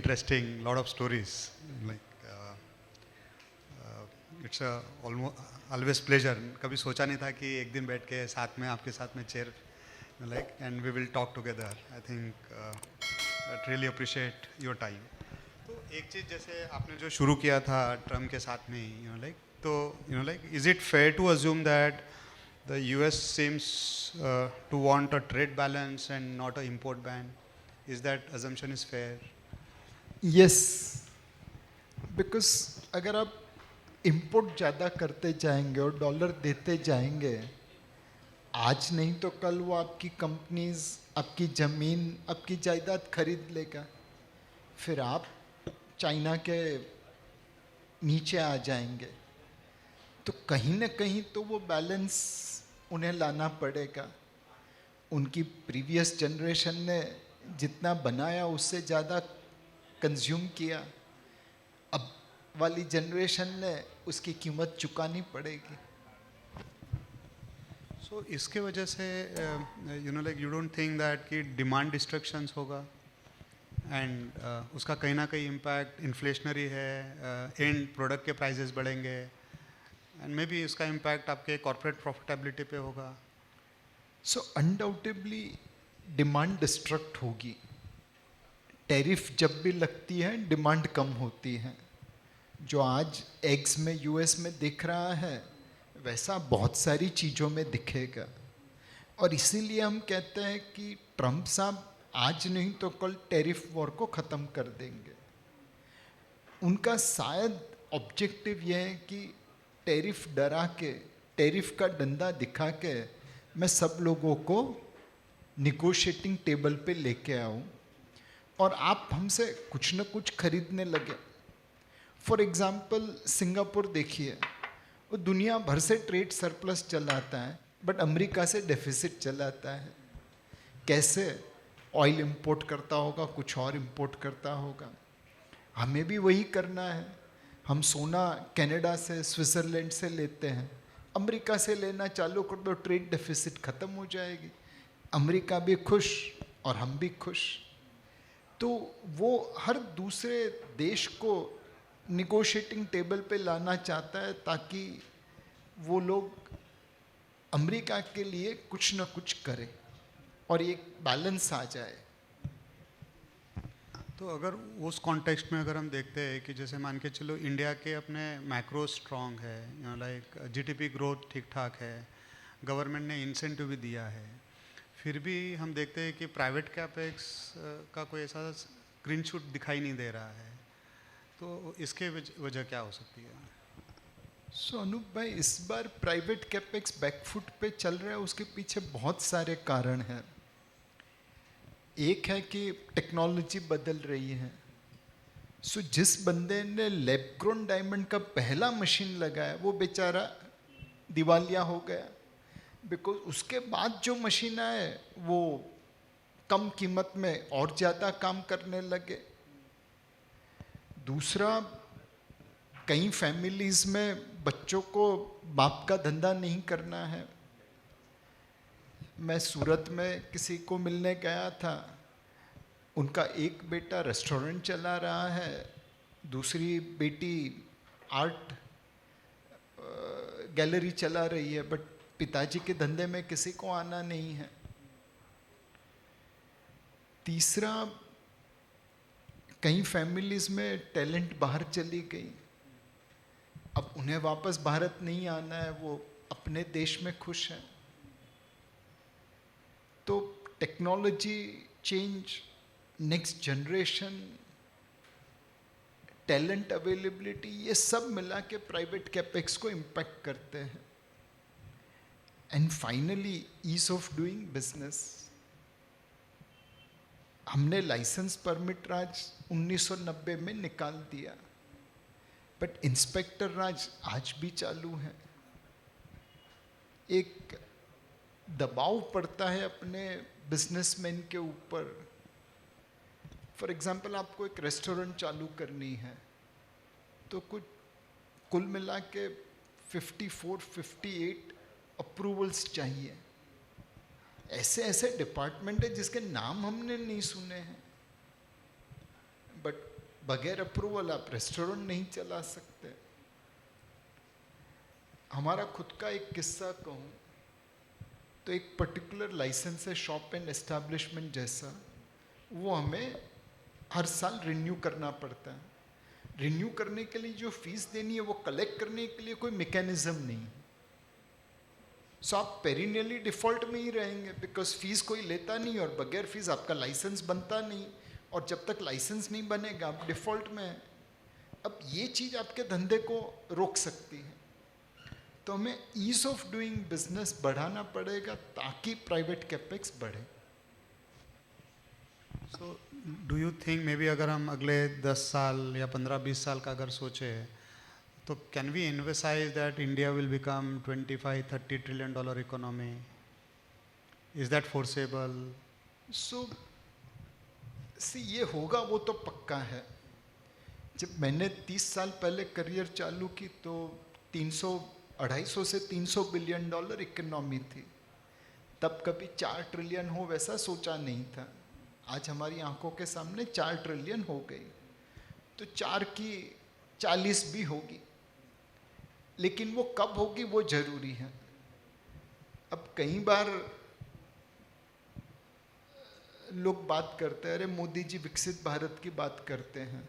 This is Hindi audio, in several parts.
interesting, lot of stories. Like it's a almost always pleasure. कभी सोचा नहीं था कि एक दिन बैठ के साथ में आपके साथ में chair like and we will talk together. I think that really appreciate your time. तो एक चीज़ जैसे आपने जो शुरू किया था ट्रम्प के साथ में like तो like is it fair to assume that the US seems to want a trade balance and not a import ban? Is that assumption is fair? Yes, because अगर आप इंपोर्ट ज़्यादा करते जाएंगे और डॉलर देते जाएंगे, आज नहीं तो कल वो आपकी कंपनीज, आपकी ज़मीन, आपकी जायदाद खरीद लेगा, फिर आप चाइना के नीचे आ जाएंगे। तो कहीं ना कहीं तो वो बैलेंस उन्हें लाना पड़ेगा। उनकी प्रीवियस जनरेशन ने जितना बनाया उससे ज़्यादा कंज्यूम किया, अब वाली जनरेशन ने उसकी कीमत चुकानी पड़ेगी। So इसके वजह से like you don't think that कि डिमांड डिस्ट्रक्शंस होगा एंड उसका कहीं ना कहीं इम्पैक्ट इन्फ्लेशनरी है, एंड प्रोडक्ट के प्राइसेस बढ़ेंगे एंड मे बी उसका इम्पैक्ट आपके कॉर्पोरेट प्रॉफिटेबिलिटी पे होगा? सो अनडाउटेबली डिमांड डिस्ट्रक्ट होगी। टैरिफ जब भी लगती है डिमांड कम होती है। जो आज एग्स में यूएस में दिख रहा है वैसा बहुत सारी चीज़ों में दिखेगा। और इसीलिए हम कहते हैं कि ट्रम्प साहब आज नहीं तो कल टैरिफ वॉर को ख़त्म कर देंगे। उनका शायद ऑब्जेक्टिव यह है कि टैरिफ डरा के, टैरिफ का डंडा दिखा के मैं सब लोगों को निगोशिएटिंग टेबल पे लेके आऊँ और आप हमसे कुछ न कुछ खरीदने लगे। फॉर एग्ज़ाम्पल सिंगापुर देखिए, वो दुनिया भर से ट्रेड सरप्लस चलाता है बट अमेरिका से डेफिसिट चलाता है। कैसे? ऑयल इंपोर्ट करता होगा, कुछ और इंपोर्ट करता होगा। हमें भी वही करना है। हम सोना कनाडा से, स्विट्ज़रलैंड से लेते हैं, अमेरिका से लेना चालू कर दो, ट्रेड डेफिसिट ख़त्म हो जाएगी। अमेरिका भी खुश और हम भी खुश। तो वो हर दूसरे देश को निगोशिएटिंग टेबल पे लाना चाहता है ताकि वो लोग अमेरिका के लिए कुछ ना कुछ करें और एक बैलेंस आ जाए। तो अगर उस कॉन्टेक्स्ट में अगर हम देखते हैं कि जैसे मान के चलो इंडिया के अपने मैक्रो स्ट्रॉन्ग है, लाइक जीडीपी ग्रोथ ठीक ठाक है, गवर्नमेंट ने इंसेंटिव भी दिया है, फिर भी हम देखते हैं कि प्राइवेट कैपेक्स का कोई ऐसा ग्रीन शूट दिखाई नहीं दे रहा है। तो इसके वजह क्या हो सकती है? सो अनूप भाई, इस बार प्राइवेट कैपेक्स बैकफुट पे चल रहा है। उसके पीछे बहुत सारे कारण हैं। एक है कि टेक्नोलॉजी बदल रही है। सो जिस बंदे ने लैब ग्रोन डायमंड का पहला मशीन लगाया वो बेचारा दिवालिया हो गया, बिकॉज उसके बाद जो मशीन आए वो कम कीमत में और ज़्यादा काम करने लगे। दूसरा, कई फैमिलीज़ में बच्चों को बाप का धंधा नहीं करना है। मैं सूरत में किसी को मिलने गया था, उनका एक बेटा रेस्टोरेंट चला रहा है, दूसरी बेटी आर्ट गैलरी चला रही है, बट पिताजी के धंधे में किसी को आना नहीं है। तीसरा, कई फैमिलीज में टैलेंट बाहर चली गई, अब उन्हें वापस भारत नहीं आना है, वो अपने देश में खुश हैं। तो technology change, next generation, talent availability, ये सब मिला के प्राइवेट कैपेक्स को इम्पैक्ट करते हैं। And finally ease of doing business. हमने लाइसेंस परमिट राज 1990 में निकाल दिया, बट इंस्पेक्टर राज आज भी चालू है। एक दबाव पड़ता है अपने बिजनेसमैन के ऊपर। फॉर एग्जांपल, आपको एक रेस्टोरेंट चालू करनी है तो कुछ कुल मिला के 54-58 अप्रूवल्स चाहिए। ऐसे ऐसे डिपार्टमेंट है जिसके नाम हमने नहीं सुने हैं, बट बगैर अप्रूवल आप रेस्टोरेंट नहीं चला सकते। हमारा खुद का एक किस्सा कहूँ तो एक पर्टिकुलर लाइसेंस है शॉप एंड एस्टैब्लिशमेंट जैसा, वो हमें हर साल रिन्यू करना पड़ता है। रिन्यू करने के लिए जो फीस देनी है वो कलेक्ट करने के लिए कोई मैकेनिज्म नहीं। सो आप पेरिनियली डिफॉल्ट में ही रहेंगे बिकॉज फीस कोई लेता नहीं और बगैर फीस आपका लाइसेंस बनता नहीं, और जब तक लाइसेंस नहीं बनेगा आप डिफॉल्ट में हैं। अब ये चीज़ आपके धंधे को रोक सकती है, तो हमें ईज ऑफ डूइंग बिजनेस बढ़ाना पड़ेगा ताकि प्राइवेट कैपेक्स बढ़े। So do you think may be अगर हम अगले 10 साल या 15-20 साल का अगर सोचे तो can we envisage that India will become 25-30 trillion dollar economy? Is that feasible? So ये होगा वो तो पक्का है। जब मैंने 30 साल पहले करियर चालू की तो 250 से 300 बिलियन डॉलर इकोनॉमी थी। तब कभी 4 ट्रिलियन हो वैसा सोचा नहीं था। आज हमारी आंखों के सामने 4 ट्रिलियन हो गई, तो 4 की 40 भी होगी, लेकिन वो कब होगी वो जरूरी है। अब कई बार लोग बात करते हैं, अरे मोदी जी विकसित भारत की बात करते हैं,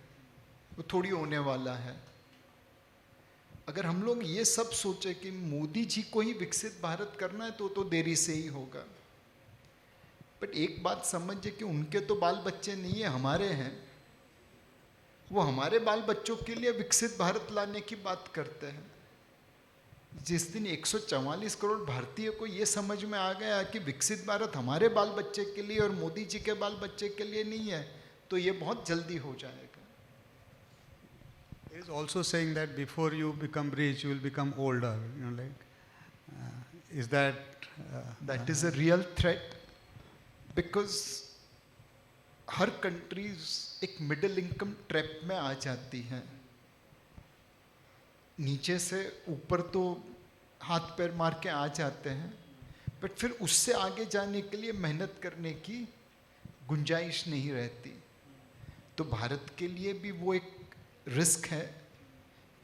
वो थोड़ी होने वाला है। अगर हम लोग ये सब सोचे कि मोदी जी को ही विकसित भारत करना है तो देरी से ही होगा। बट एक बात समझिए कि उनके तो बाल बच्चे नहीं है, हमारे हैं। वो हमारे बाल बच्चों के लिए विकसित भारत लाने की बात करते हैं। जिस दिन 144 करोड़ भारतीय को ये समझ में आ गया कि विकसित भारत हमारे बाल बच्चे के लिए और मोदी जी के बाल बच्चे के लिए नहीं है, तो ये बहुत जल्दी हो जाएगा। He is also saying that before you become rich, you will become older. You know, like, is that? That is a real threat, because her countries एक मिडिल इनकम ट्रैप में आ जाती हैं। नीचे से ऊपर तो हाथ पैर मार के आ जाते हैं, बट फिर उससे आगे जाने के लिए मेहनत करने की गुंजाइश नहीं रहती। तो भारत के लिए भी वो एक रिस्क है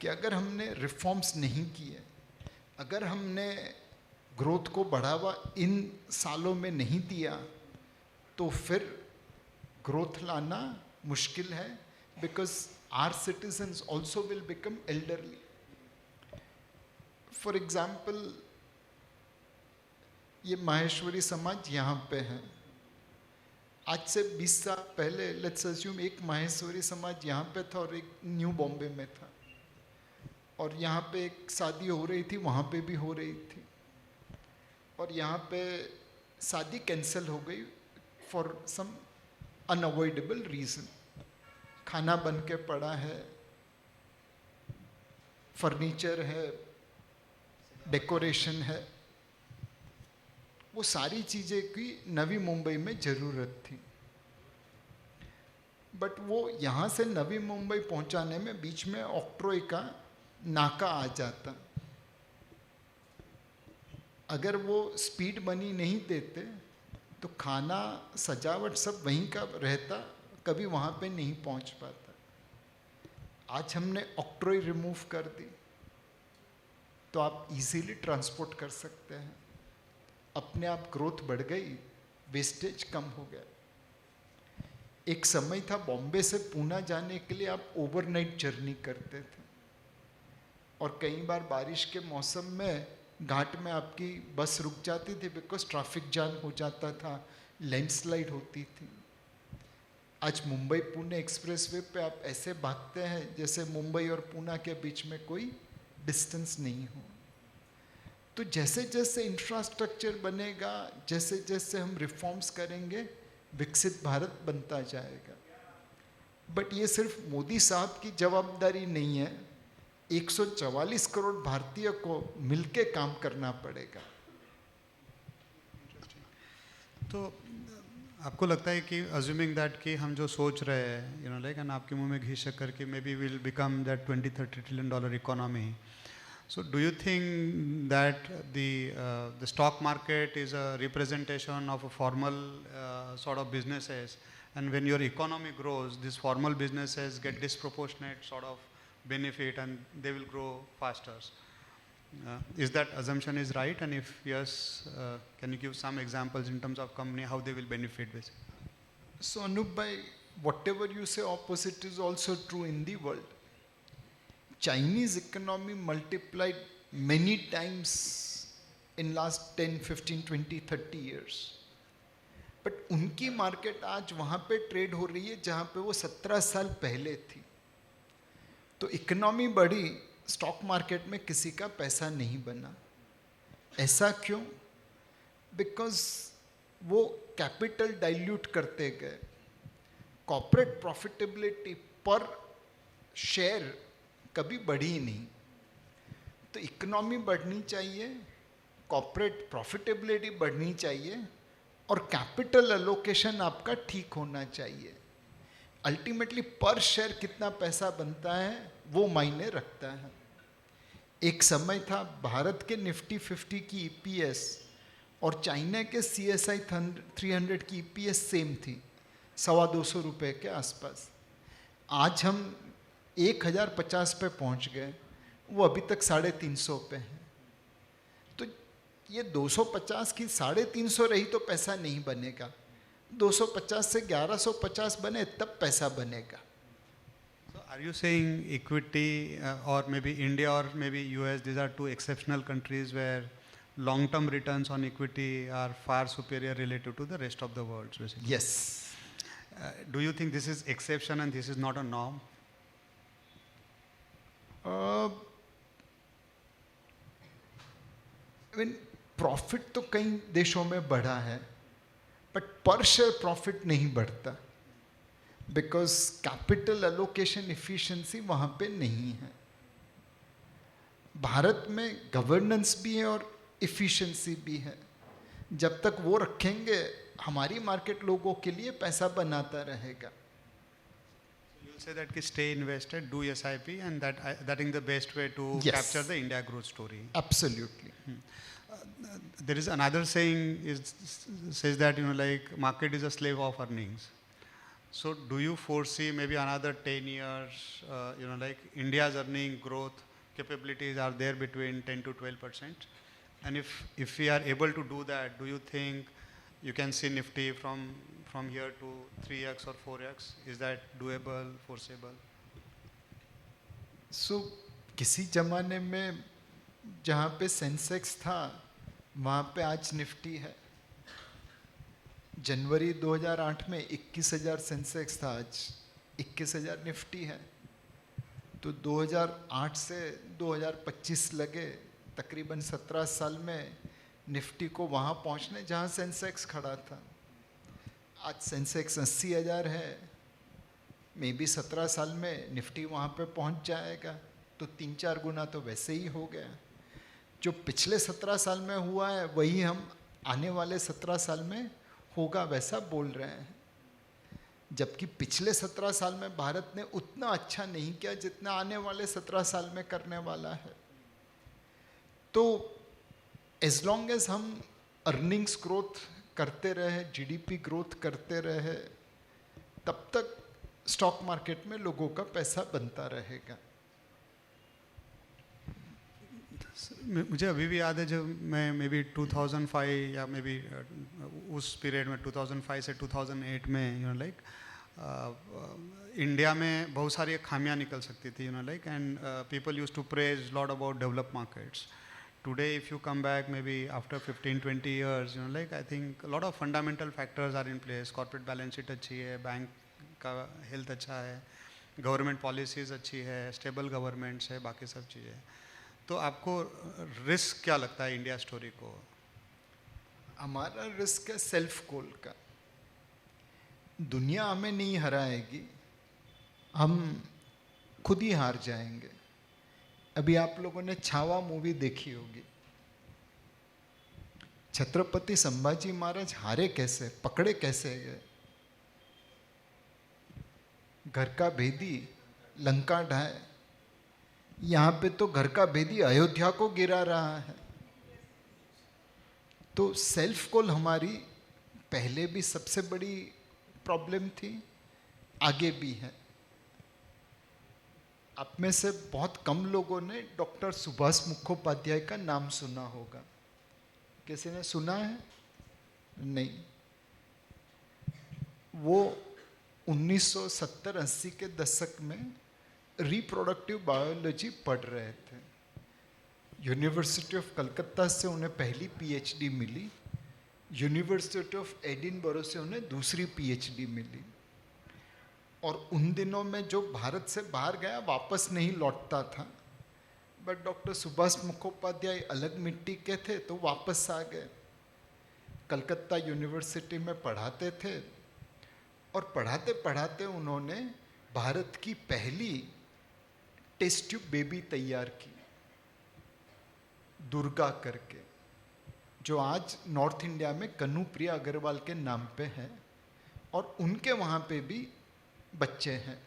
कि अगर हमने रिफॉर्म्स नहीं किए, अगर हमने ग्रोथ को बढ़ावा इन सालों में नहीं दिया, तो फिर ग्रोथ लाना मुश्किल है, because our citizens also will become elderly. For example, ये माहेश्वरी समाज यहाँ पे है। आज से 20 साल पहले लेट्स अज्यूम एक माहेश्वरी समाज यहाँ पे था और एक न्यू बॉम्बे में था, और यहाँ पे एक शादी हो रही थी, वहाँ पे भी हो रही थी, और यहाँ पे शादी कैंसिल हो गई फॉर सम अनअवॉइडेबल रीज़न। खाना बन के पड़ा है, फर्नीचर है, डेकोरेशन है, वो सारी चीज़ें की नवी मुंबई में ज़रूरत थी। बट वो यहाँ से नवी मुंबई पहुँचाने में बीच में ऑक्ट्रॉय का नाका आ जाता। अगर वो स्पीड मनी नहीं देते तो खाना सजावट सब वहीं का रहता, कभी वहाँ पे नहीं पहुँच पाता। आज हमने ऑक्ट्रॉय रिमूव कर दी तो आप इजीली ट्रांसपोर्ट कर सकते हैं। अपने आप ग्रोथ बढ़ गई, वेस्टेज कम हो गया। एक समय था बॉम्बे से पूना जाने के लिए आप ओवरनाइट जर्नी करते थे, और कई बार बारिश के मौसम में घाट में आपकी बस रुक जाती थी बिकॉज ट्रैफिक जाम हो जाता था, लैंडस्लाइड होती थी। आज मुंबई पुणे एक्सप्रेसवे पे आप ऐसे भागते हैं जैसे मुंबई और पूना के बीच में कोई डिस्टेंस नहीं हो। तो जैसे जैसे इंफ्रास्ट्रक्चर बनेगा, जैसे जैसे हम रिफॉर्म्स करेंगे, विकसित भारत बनता जाएगा। बट ये सिर्फ मोदी साहब की जवाबदारी नहीं है, 144 करोड़ भारतीय को मिलके काम करना पड़ेगा। तो आपको लगता है कि अज्यूमिंग दैट कि हम जो सोच रहे हैं, यू नो लाइक, एंड आपके मुंह में घी शक्कर कि may be will become that 20-30 trillion dollar economy, so do you think that the stock market is a representation of a formal sort of businesses, And when your economy grows, these formal businesses get disproportionate sort of benefit and they will grow faster. Is that assumption is right? And if yes, can you give some examples in terms of company, how they will benefit basically? So Anup bhai, whatever you say opposite is also true in the world. Chinese economy multiplied many times in last 10, 15, 20, 30 years. But उनकी मार्केट आज वहाँ पे ट्रेड हो रही है जहाँ पे वो 17 साल पहले थी. तो इकोनॉमी बढ़ी, स्टॉक मार्केट में किसी का पैसा नहीं बना. ऐसा क्यों? बिकॉज वो कैपिटल डाइल्यूट करते गए. कॉर्पोरेट प्रॉफिटेबिलिटी पर शेयर कभी बढ़ी नहीं. तो इकोनॉमी बढ़नी चाहिए, कॉर्पोरेट प्रॉफिटेबिलिटी बढ़नी चाहिए और कैपिटल एलोकेशन आपका ठीक होना चाहिए. अल्टीमेटली पर शेयर कितना पैसा बनता है वो मायने रखता है. एक समय था भारत के निफ्टी 50 की ईपीएस और चाइना के CSI 300 की ईपीएस सेम थी, 250 रुपये के आसपास. आज हम 1050 पे पहुंच गए, वो अभी तक 350 पे है. तो ये 250 की 350 रही तो पैसा नहीं बनेगा. 250 से 1150 बने तब पैसा बनेगा. So are you saying equity or maybe India or maybe US, these are two exceptional countries where long-term returns on equity are far superior relative to the rest of the world, basically? Yes. Do you think this is exception and this is not a norm? Profit तो कई देशों में बढ़ा है, बट पर शेयर प्रॉफिट नहीं बढ़ता, बिकॉज कैपिटल एलोकेशन इफिशिएंसी वहाँ पे नहीं है. भारत में गवर्नेंस भी है और इफिशिएंसी भी है. जब तक वो रखेंगे हमारी मार्केट लोगों के लिए पैसा बनाता रहेगा. You'll say that stay invested, do SIP, and that is the best way to Yes. capture the India growth story. Absolutely. There is another saying says that like market is a slave of earnings. So do you foresee maybe another 10 years, like India's earning growth capabilities are there between 10 to 12%? And if we are able to do that, do you think you can see Nifty from here to 3x or 4x? Is that doable, foreseeable? So किसी जमाने में जहाँ पे सेंसेक्स था वहाँ पे आज निफ्टी है. जनवरी 2008 में 21,000 सेंसेक्स था, आज 21,000 निफ्टी है. तो 2008 से 2025 लगे, तकरीबन 17 साल में निफ्टी को वहाँ पहुँचने जहाँ सेंसेक्स खड़ा था. आज सेंसेक्स 80,000 है, मे बी 17 साल में निफ्टी वहाँ पे पहुँच जाएगा. तो 3-4 गुना तो वैसे ही हो गया. जो पिछले 17 साल में हुआ है वही हम आने वाले 17 साल में होगा वैसा बोल रहे हैं. जबकि पिछले 17 साल में भारत ने उतना अच्छा नहीं किया जितना आने वाले 17 साल में करने वाला है. तो एज लॉन्ग एज हम अर्निंग्स ग्रोथ करते रहे, जीडीपी ग्रोथ करते रहे, तब तक स्टॉक मार्केट में लोगों का पैसा बनता रहेगा. मुझे अभी भी याद है जब मैं मे बी 2005 या मे बी उस पीरियड में 2005 से 2008 में इंडिया में बहुत सारी खामियां निकल सकती थी and people use to praise lot about develop markets. Today, if you come back maybe after 15-20 years, I think a lot of fundamental factors are in place. Corporate balance sheet अच्छी है, बैंक का health अच्छा है, government policies अच्छी है, stable governments है, बाकी सब चीज़ें. तो आपको रिस्क क्या लगता है इंडिया स्टोरी को? हमारा रिस्क है सेल्फ गोल का. दुनिया हमें नहीं हराएगी, हम खुद ही हार जाएंगे. अभी आप लोगों ने छावा मूवी देखी होगी. छत्रपति संभाजी महाराज हारे कैसे, पकड़े कैसे गए? घर का भेदी लंका ढाए. यहाँ पे तो घर का भेदी अयोध्या को गिरा रहा है. तो सेल्फ गोल हमारी पहले भी सबसे बड़ी प्रॉब्लम थी, आगे भी है। आप में से बहुत कम लोगों ने डॉक्टर सुभाष मुखोपाध्याय का नाम सुना होगा। किसी ने सुना है? नहीं। वो 1970-80 के दशक में रिप्रोडक्टिव बायोलॉजी पढ़ रहे थे। यूनिवर्सिटी ऑफ कलकत्ता से उन्हें पहली पीएचडी मिली, यूनिवर्सिटी ऑफ एडिनबरो से उन्हें दूसरी पीएचडी मिली। और उन दिनों में जो भारत से बाहर गया वापस नहीं लौटता था, बट डॉक्टर सुभाष मुखोपाध्याय अलग मिट्टी के थे तो वापस आ गए। कलकत्ता यूनिवर्सिटी में पढ़ाते थे और पढ़ाते पढ़ाते उन्होंने भारत की पहली टेस्ट ट्यूब बेबी तैयार की, दुर्गा करके, जो आज नॉर्थ इंडिया में कनुप्रिया अग्रवाल के नाम पे है, और उनके वहाँ पे भी बच्चे हैं।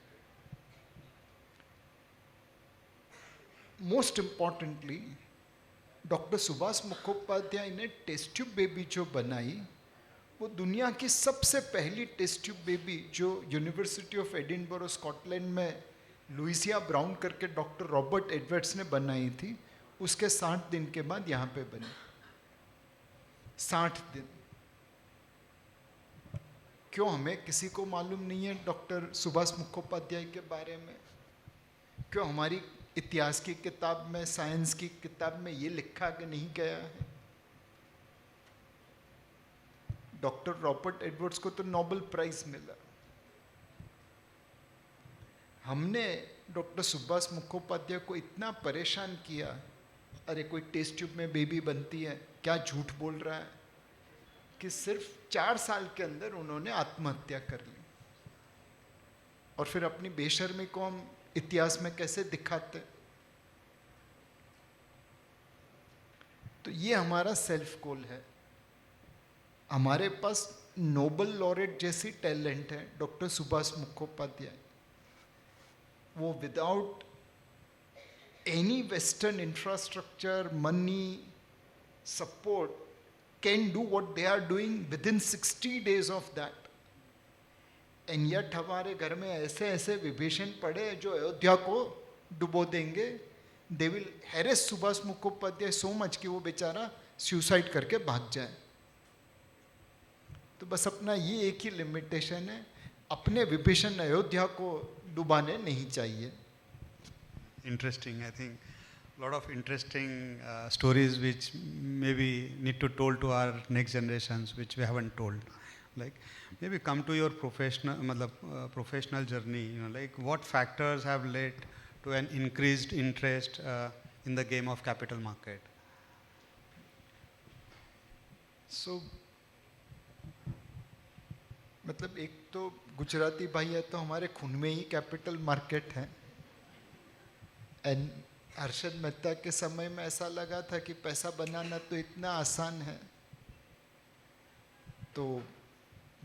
Most importantly doctor Subhash Mukhopadhyay ने टेस्ट ट्यूब बेबी जो बनाई, वो दुनिया की सबसे पहली टेस्ट ट्यूब बेबी जो यूनिवर्सिटी ऑफ एडिनबरो स्कॉटलैंड में लुइसिया ब्राउन करके डॉक्टर रॉबर्ट एडवर्ड्स ने बनाई थी, उसके 60 दिन के बाद यहाँ पे बनी। 60 दिन। क्यों हमें किसी को मालूम नहीं है डॉक्टर सुभाष मुखोपाध्याय के बारे में? क्यों हमारी इतिहास की किताब में, साइंस की किताब में ये लिखा कि नहीं गया है? डॉक्टर रॉबर्ट एडवर्ड्स को तो नोबेल प्राइज मिला। हमने डॉक्टर सुभाष मुखोपाध्याय को इतना परेशान किया, अरे कोई टेस्ट ट्यूब में बेबी बनती है, क्या झूठ बोल रहा है, कि सिर्फ 4 साल के अंदर उन्होंने आत्महत्या कर ली। और फिर अपनी बेशर्मी को हम इतिहास में कैसे दिखाते? तो ये हमारा सेल्फ गोल है। हमारे पास नोबेल लॉरेट जैसी टैलेंट है डॉक्टर सुभाष मुखोपाध्याय। वो without any western infrastructure, money, support can do what they are doing with in 60 days of that. And yet हमारे घर में ऐसे ऐसे विभीषण पड़े हैं जो अयोध्या को डुबो देंगे। They will harass Subhash Mukhopadhyay so much कि वो बेचारा सुसाइड करके भाग जाए। तो बस अपना ये एक ही लिमिटेशन है, अपने विभीषण अयोध्या को डुबाने नहीं चाहिए। Interesting. I think a lot of interesting stories which maybe need to told to our next generations, which we haven't told. Like maybe come to your professional journey. You know, like what factors have led to an increased interest in the game of capital market? So मतलब एक तो गुजराती भाई है तो हमारे खून में ही कैपिटल मार्केट है। एंड हर्षद मेहता के समय में ऐसा लगा था कि पैसा बनाना तो इतना आसान है। तो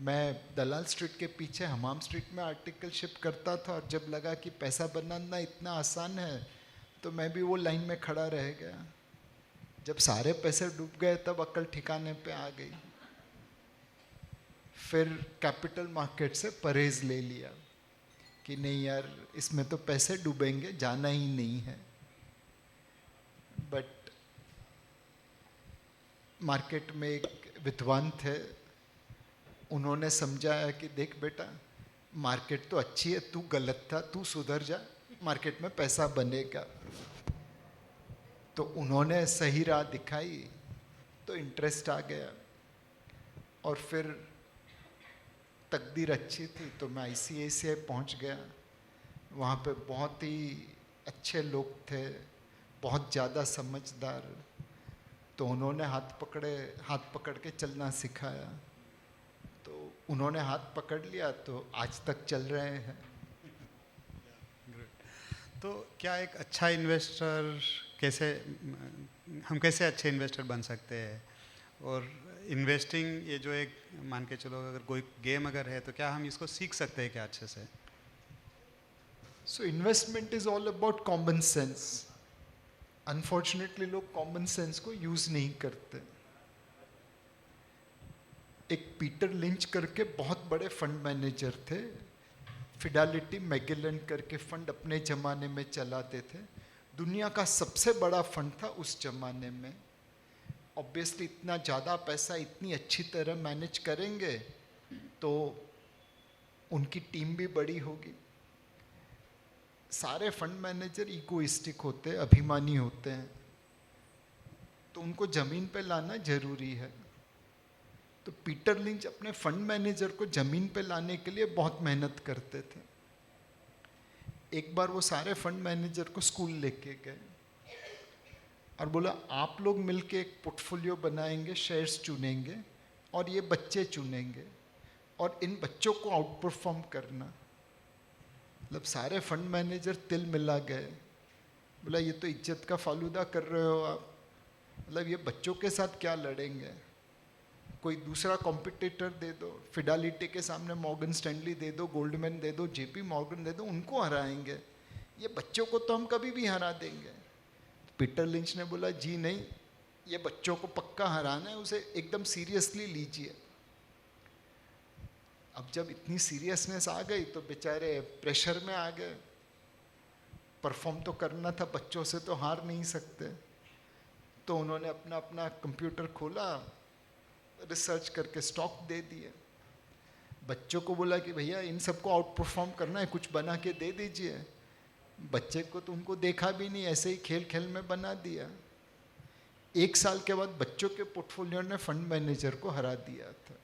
मैं दलाल स्ट्रीट के पीछे हमाम स्ट्रीट में आर्टिकल शिप करता था, और जब लगा कि पैसा बनाना इतना आसान है तो मैं भी वो लाइन में खड़ा रह गया। जब सारे पैसे डूब गए तब अक्ल ठिकाने पे आ गई। फिर कैपिटल मार्केट से परहेज ले लिया कि नहीं यार, इसमें तो पैसे डूबेंगे, जाना ही नहीं है। बट मार्केट में एक विद्वान थे, उन्होंने समझाया कि देख बेटा, मार्केट तो अच्छी है, तू गलत था, तू सुधर जा, मार्केट में पैसा बनेगा। तो उन्होंने सही राह दिखाई तो इंटरेस्ट आ गया। और फिर तकदीर अच्छी थी तो मैं ICICI पहुंच गया। वहाँ पे बहुत ही अच्छे लोग थे, बहुत ज़्यादा समझदार। तो उन्होंने हाथ पकड़ के चलना सिखाया। तो उन्होंने हाथ पकड़ लिया तो आज तक चल रहे हैं। तो क्या एक अच्छा इन्वेस्टर हम कैसे अच्छे इन्वेस्टर बन सकते हैं? और इन्वेस्टिंग ये जो एक मान के चलो, अगर कोई गेम अगर है तो क्या हम इसको सीख सकते हैं क्या अच्छे से? So investment is all about common sense. Unfortunately लोग कॉमन सेंस को यूज नहीं करते। एक पीटर लिंच करके बहुत बड़े फंड मैनेजर थे, फिडेलिटी मैगेलन करके फंड अपने ज़माने में चलाते थे, दुनिया का सबसे बड़ा फंड था उस ज़माने में। ऑब्वियसली इतना ज़्यादा पैसा इतनी अच्छी तरह मैनेज करेंगे तो उनकी टीम भी बड़ी होगी। सारे फंड मैनेजर इगोइस्टिक होते हैं, अभिमानी होते हैं, तो उनको ज़मीन पे लाना ज़रूरी है। तो पीटर लिंच अपने फंड मैनेजर को ज़मीन पे लाने के लिए बहुत मेहनत करते थे। एक बार वो सारे फंड मैनेजर को स्कूल लेके गए और बोला आप लोग मिलके एक पोर्टफोलियो बनाएंगे, शेयर्स चुनेंगे और ये बच्चे चुनेंगे और इन बच्चों को आउट परफॉर्म करना। मतलब सारे फंड मैनेजर तिल मिला गए, बोला ये तो इज्जत का फालूदा कर रहे हो आप, मतलब ये बच्चों के साथ क्या लड़ेंगे, कोई दूसरा कॉम्पिटिटर दे दो, फिडेलिटी के सामने मॉर्गन स्टैनली दे दो, गोल्डमैन दे दो, जेपी मॉर्गन दे दो, उनको हराएंगे, ये बच्चों को तो हम कभी भी हरा देंगे। पीटर लिंच ने बोला जी नहीं, ये बच्चों को पक्का हराना है, उसे एकदम सीरियसली लीजिए। अब जब इतनी सीरियसनेस आ गई तो बेचारे प्रेशर में आ गए, परफॉर्म तो करना था, बच्चों से तो हार नहीं सकते। तो उन्होंने अपना अपना कंप्यूटर खोला, रिसर्च करके स्टॉक दे दिए। बच्चों को बोला कि भैया इन सबको आउट परफॉर्म करना है, कुछ बना के दे दीजिए। बच्चे को तो उनको देखा भी नहीं, ऐसे ही खेल खेल में बना दिया। 1 साल के बाद बच्चों के पोर्टफोलियो ने फंड मैनेजर को हरा दिया था।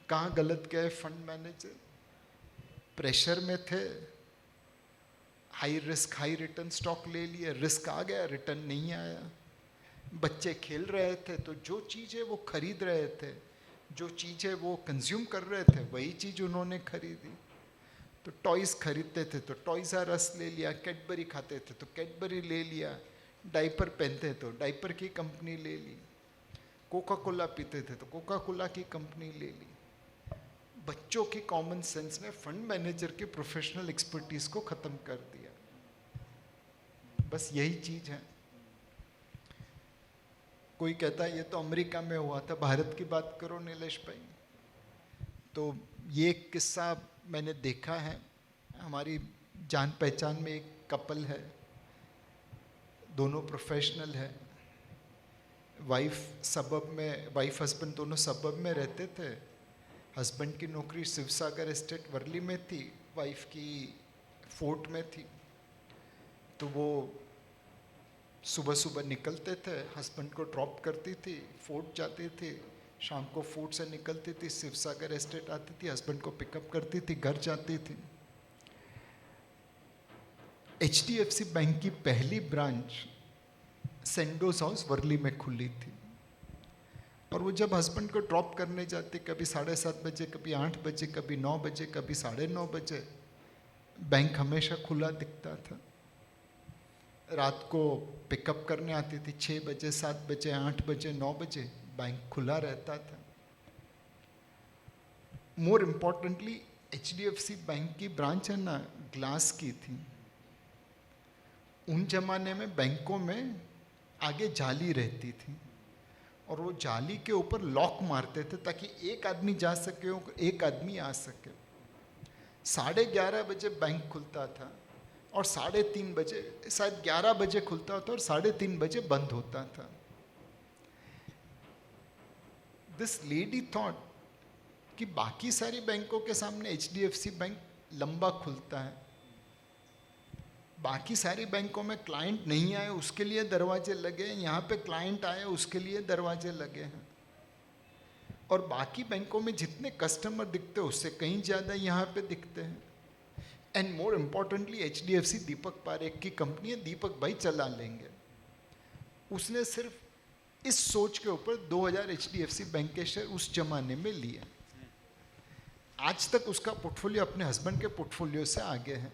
कहाँ गलत गए फंड मैनेजर? प्रेशर में थे, high risk high return stock ले लिए, रिस्क आ गया, रिटर्न नहीं आया। बच्चे खेल रहे थे तो जो चीज़ें वो खरीद रहे थे, जो चीज़ें वो कंज्यूम कर रहे थे, वही चीज़ उन्होंने खरीदी। तो टॉयज़ खरीदते थे तो टॉयज़ आर अस ले लिया, कैडबरी खाते थे तो कैडबरी ले लिया, डायपर पहनते तो डायपर की कंपनी ले ली, कोका कोला पीते थे तो कोका कोला की कंपनी ले ली। बच्चों की कॉमन सेंस ने फंड मैनेजर की प्रोफेशनल एक्सपर्टीज को ख़त्म कर दिया। बस यही चीज़ है। कोई कहता है ये तो अमेरिका में हुआ था, भारत की बात करो नीलेश भाई। तो ये किस्सा मैंने देखा है, हमारी जान पहचान में एक कपल है, दोनों प्रोफेशनल है, वाइफ हस्बैंड दोनों सबब में रहते थे। हस्बैंड की नौकरी शिवसागर एस्टेट वर्ली में थी, वाइफ की फोर्ट में थी। तो वो सुबह सुबह निकलते थे, हस्बैंड को ड्रॉप करती थी, फोर्ट जाती थी, शाम को फोर्ट से निकलती थी, शिवसागर एस्टेट आती थी, हस्बैंड को पिकअप करती थी, घर जाती थी। HDFC बैंक की पहली ब्रांच सेंडोज हाउस वर्ली में खुली थी और वो जब हस्बैंड को ड्रॉप करने जाती, कभी 7:30 बजे, कभी 8 बजे, कभी 9 बजे, कभी 9:30 बजे, बैंक हमेशा खुला दिखता था। रात को पिकअप करने आती थी 6 बजे, 7 बजे, 8 बजे, 9 बजे, बैंक खुला रहता था। मोर इम्पोर्टेंटली HDFC बैंक की ब्रांच है ना, ग्लास की थी। उन जमाने में बैंकों में आगे जाली रहती थी और वो जाली के ऊपर लॉक मारते थे ताकि एक आदमी जा सके और एक आदमी आ सके। 11:30 बजे बैंक खुलता था और 3:30 बजे, शायद 11 बजे खुलता था और 3:30 बजे बंद होता था। दिस लेडी थॉट कि बाकी सारी बैंकों के सामने HDFC बैंक लंबा खुलता है, बाकी सारी बैंकों में क्लाइंट नहीं आए उसके लिए दरवाजे लगे हैं, यहाँ पे क्लाइंट आए उसके लिए दरवाजे लगे हैं। और बाकी बैंकों में जितने कस्टमर दिखते हैं उससे कहीं ज़्यादा यहाँ पे दिखते हैं। And more importantly HDFC Deepak Parekh की कंपनी है, दीपक भाई चला लेंगे। उसने सिर्फ इस सोच के ऊपर 2000 HDFC बैंक के शेयर उस जमाने में लिए। आज तक उसका पोर्टफोलियो अपने हस्बैंड के पोर्टफोलियो से आगे है।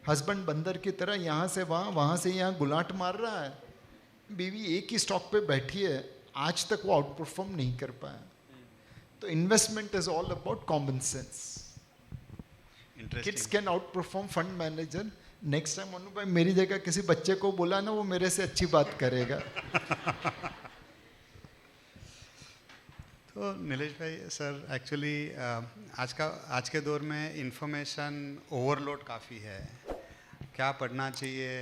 हस्बैंड बंदर की तरह यहाँ से वहाँ, वहाँ से यहाँ गुलाट मार रहा है, बीवी एक ही स्टॉक पे बैठी है, आज तक वो आउट परफॉर्म नहीं कर पाया। तो investment is all about common sense. Kids can outperform fund manager. Next time Anu भाई मेरी जगह किसी बच्चे को बोला ना, वो मेरे से अच्छी बात करेगा। तो नीलेश भाई सर एक्चुअली आज के दौर में इंफॉर्मेशन ओवरलोड काफ़ी है. क्या पढ़ना चाहिए,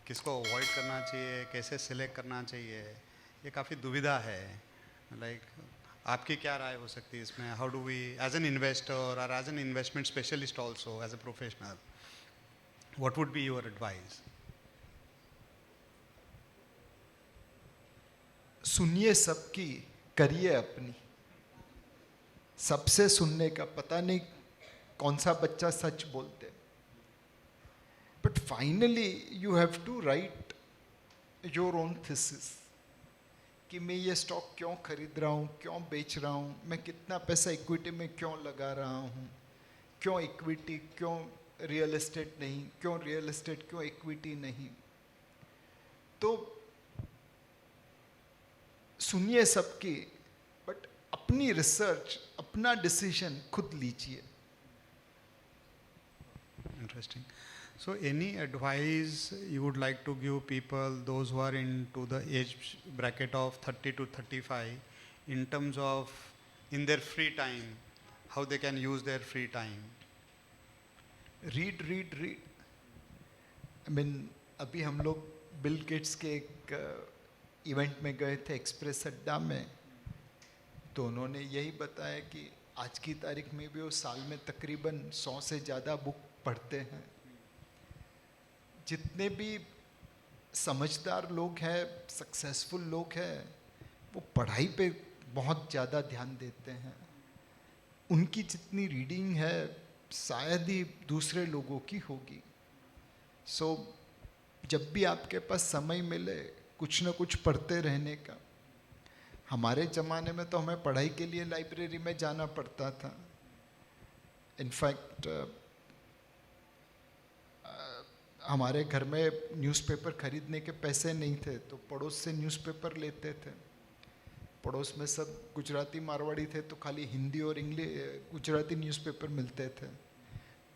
किसको अवॉइड करना चाहिए, कैसे सिलेक्ट करना चाहिए, ये काफ़ी दुविधा है. लाइक आपकी क्या राय हो सकती है इसमें? How do we as an investor और as an investment specialist also as a professional, what would be your advice? सुनिए सबकी, करिए अपनी. सबसे सुनने का पता नहीं कौन सा बच्चा सच बोलते, but finally you have to write your own thesis कि मैं ये स्टॉक क्यों खरीद रहा हूँ, क्यों बेच रहा हूँ, मैं कितना पैसा इक्विटी में क्यों लगा रहा हूँ, क्यों इक्विटी, क्यों रियल एस्टेट नहीं, क्यों रियल एस्टेट, क्यों इक्विटी नहीं. तो सुनिए सबकी, बट अपनी रिसर्च, अपना डिसीजन खुद लीजिए. Interesting. So, any advice you would like to give people, those who are into the age bracket of 30 to 35, in terms of in their free time, how they can use their free time? Read read read. I mean अभी हम लोग बिल गेट्स के एक इवेंट में गए थे एक्सप्रेस अड्डा में, तो उन्होंने यही बताया कि आज की तारीख में भी वो साल में तकरीबन 100 से ज़्यादा बुक पढ़ते हैं. जितने भी समझदार लोग हैं, सक्सेसफुल लोग हैं, वो पढ़ाई पे बहुत ज़्यादा ध्यान देते हैं. उनकी जितनी रीडिंग है शायद ही दूसरे लोगों की होगी. सो जब भी आपके पास समय मिले कुछ न कुछ पढ़ते रहने का. हमारे ज़माने में तो हमें पढ़ाई के लिए लाइब्रेरी में जाना पड़ता था. इनफैक्ट हमारे घर में न्यूज़पेपर खरीदने के पैसे नहीं थे, तो पड़ोस से न्यूज़पेपर लेते थे. पड़ोस में सब गुजराती मारवाड़ी थे, तो खाली हिंदी और गुजराती न्यूज़पेपर मिलते थे.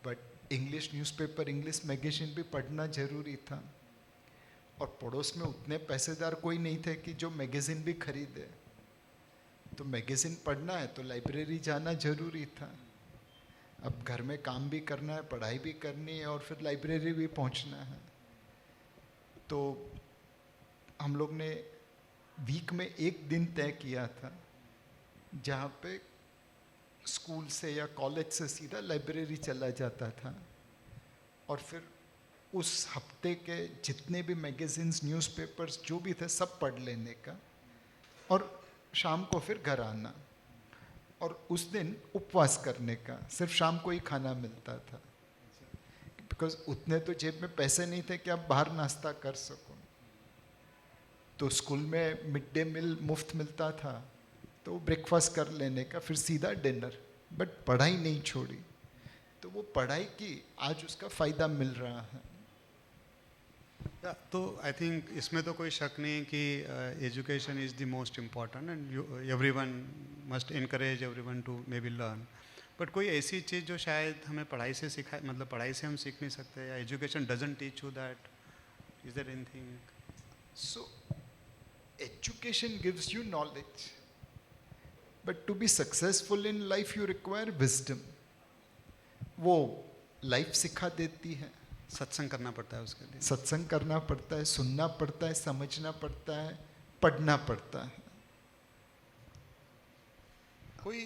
But English newspaper, English magazine भी पढ़ना ज़रूरी था. और पड़ोस में उतने पैसेदार कोई नहीं थे कि जो मैगज़ीन भी खरीदे. तो मैगज़ीन पढ़ना है तो लाइब्रेरी जाना ज़रूरी था. अब घर में काम भी करना है, पढ़ाई भी करनी है, और फिर लाइब्रेरी भी पहुंचना है. तो हम लोग ने वीक में एक दिन तय किया था जहाँ पे स्कूल से या कॉलेज से सीधा लाइब्रेरी चला जाता था, और फिर उस हफ्ते के जितने भी मैगज़ीन्स, न्यूज़पेपर्स जो भी थे सब पढ़ लेने का, और शाम को फिर घर आना. और उस दिन उपवास करने का, सिर्फ शाम को ही खाना मिलता था, बिकॉज उतने तो जेब में पैसे नहीं थे कि आप बाहर नाश्ता कर सको. तो स्कूल में मिड डे मील मुफ्त मिलता था, तो ब्रेकफास्ट कर लेने का, फिर सीधा डिनर. बट पढ़ाई नहीं छोड़ी. तो वो पढ़ाई की आज उसका फ़ायदा मिल रहा है. तो आई थिंक इसमें तो कोई शक नहीं कि education is the most important and everyone must encourage everyone to may be learn. But कोई ऐसी चीज़ जो शायद हमें पढ़ाई से सिखा, मतलब पढ़ाई से हम सीख नहीं सकते, या education doesn't teach you that, is there anything? So education gives you knowledge, but to be successful in life you require wisdom. वो लाइफ सिखा देती है. सत्संग करना पड़ता है उसके लिए. सत्संग करना पड़ता है, सुनना पड़ता है, समझना पड़ता है, पढ़ना पड़ता है. कोई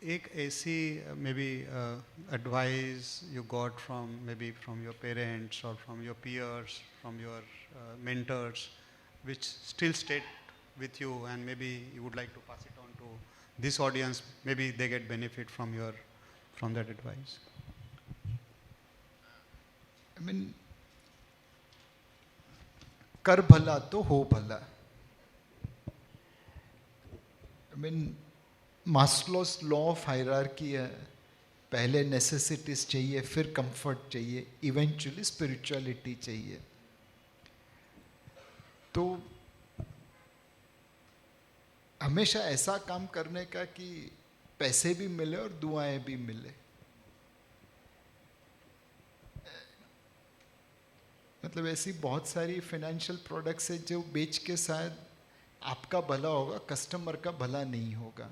एक ऐसी maybe advice you got from maybe from your parents और from your peers, from your mentors, which still stayed with you, and maybe you would like to pass it on to this audience, maybe they get benefit from that advice? I mean, कर भला तो हो भला. I mean, मास्लोस law of hierarchy है. पहले नेसेसिटीज चाहिए, फिर कंफर्ट चाहिए, इवेंचुअली स्पिरिचुअलिटी चाहिए. तो हमेशा ऐसा काम करने का कि पैसे भी मिले और दुआएं भी मिले. मतलब ऐसी बहुत सारी फाइनेंशियल प्रोडक्ट्स है जो बेच के शायद आपका भला होगा, कस्टमर का भला नहीं होगा.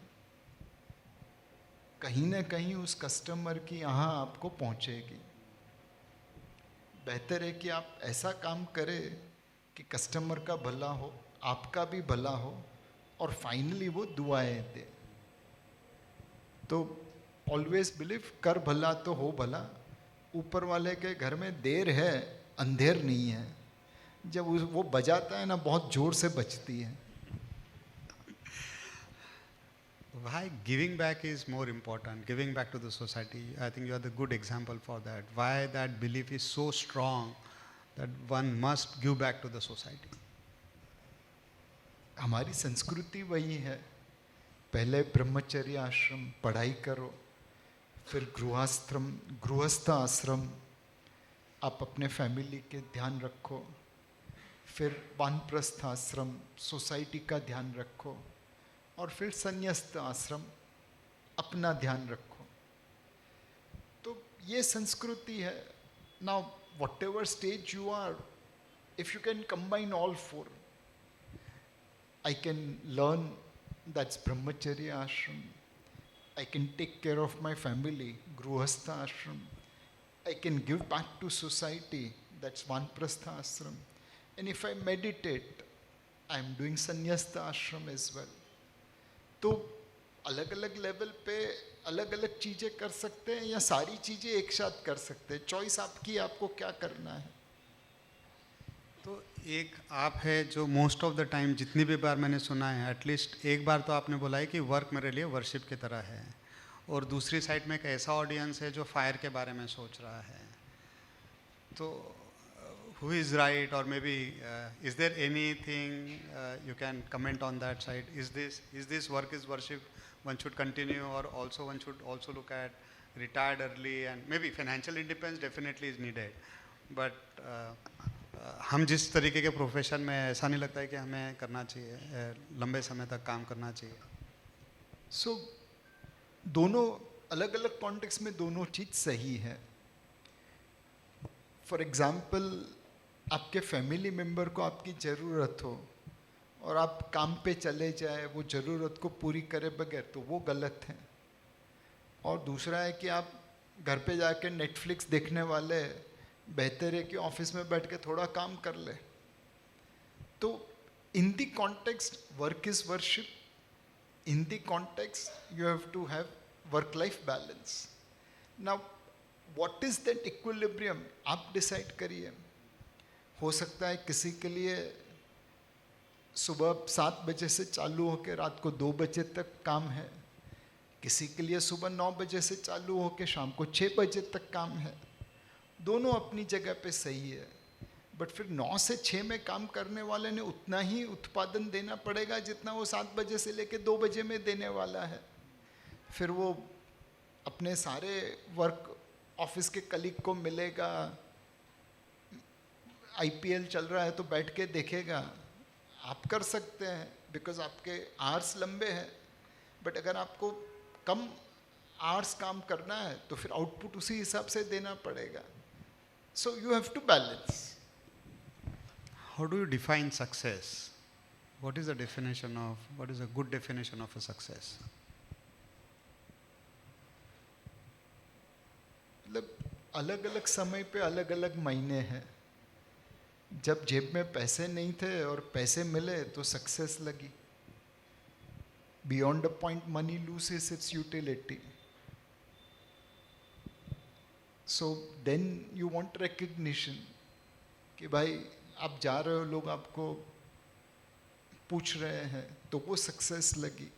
कहीं ना कहीं उस कस्टमर की यहाँ आपको पहुँचेगी। बेहतर है कि आप ऐसा काम करें कि कस्टमर का भला हो, आपका भी भला हो, और फाइनली वो दुआएं दे। तो ऑलवेज बिलीव, कर भला तो हो भला। ऊपर वाले के घर में देर है, अंधेर नहीं है। जब वो बजाता है ना, बहुत जोर से बजती है। Why giving back is more important, giving back to the society. I think you are the good example for that. Why that belief is so strong that one must give back to the society. हमारी संस्कृति वही है, पहले ब्रह्मचर्य आश्रम पढ़ाई करो, फिर गृहस्थ आश्रम, आप अपने फैमिली के ध्यान रखो, फिर वानप्रस्थ आश्रम, सोसाइटी का ध्यान रखो, और फिर संन्यास्त आश्रम, अपना ध्यान रखो। तो ये संस्कृति है। Now whatever stage you are, if you can combine all four, I can learn, that's ब्रह्मचर्य आश्रम, I can take care of my family, Gruhastha Ashram. I can give back to society, that's Vanprastha Ashram. And if I meditate, I am doing Sannyasta Ashram as well. तो अलग अलग लेवल पे अलग अलग चीज़ें कर सकते हैं, या सारी चीज़ें एक साथ कर सकते हैं। चॉइस आपकी, आपको क्या करना है। तो एक आप है जो मोस्ट ऑफ द टाइम जितनी भी बार मैंने सुना है, एटलीस्ट एक बार तो आपने बोला है कि वर्क मेरे लिए वर्शिप की तरह है, और दूसरी साइड में एक ऐसा ऑडियंस है जो फायर के बारे में सोच रहा है। तो हु इज़ राइट, और maybe is there anything you can comment on that side? Is this work is worship one should continue, और also one should also look at retired early, and maybe financial independence definitely is needed, but हम जिस तरीके के प्रोफेशन में, ऐसा नहीं लगता है कि हमें करना चाहिए, लंबे समय तक काम करना चाहिए। सो दोनों अलग अलग कॉन्टेक्स्ट में दोनों चीज़ सही है। फॉर एग्ज़ाम्पल, आपके फैमिली मेम्बर को आपकी ज़रूरत हो और आप काम पे चले जाए वो ज़रूरत को पूरी करे बगैर, तो वो गलत है। और दूसरा है कि आप घर पे जाके नेटफ्लिक्स देखने वाले, बेहतर है कि ऑफिस में बैठ के थोड़ा काम कर ले। तो in the context work is worship, in the context you have to have work life balance. Now what is that equilibrium, आप डिसाइड करिए। हो सकता है किसी के लिए सुबह 7 बजे से चालू होकर रात को 2 बजे तक काम है, किसी के लिए सुबह 9 बजे से चालू होकर शाम को 6 बजे तक काम है। दोनों अपनी जगह पे सही है, बट फिर 9 से 6 में काम करने वाले ने उतना ही उत्पादन देना पड़ेगा जितना वो 7 बजे से लेकर 2 बजे में देने वाला है। फिर वो अपने सारे वर्क ऑफिस के कलीग को मिलेगा, IPL चल रहा है तो बैठ के देखेगा। आप कर सकते हैं बिकॉज आपके आवर्स लंबे हैं, बट अगर आपको कम आवर्स काम करना है तो फिर आउटपुट उसी हिसाब से देना पड़ेगा। So you have to balance. How do you define success? What is a good definition of a success? मतलब अलग अलग समय पे अलग अलग मायने हैं। जब जेब में पैसे नहीं थे और पैसे मिले तो सक्सेस लगी। Beyond a point money loses its utility. So then you want recognition कि भाई आप जा रहे हो, लोग आपको पूछ रहे हैं, तो वो सक्सेस लगी।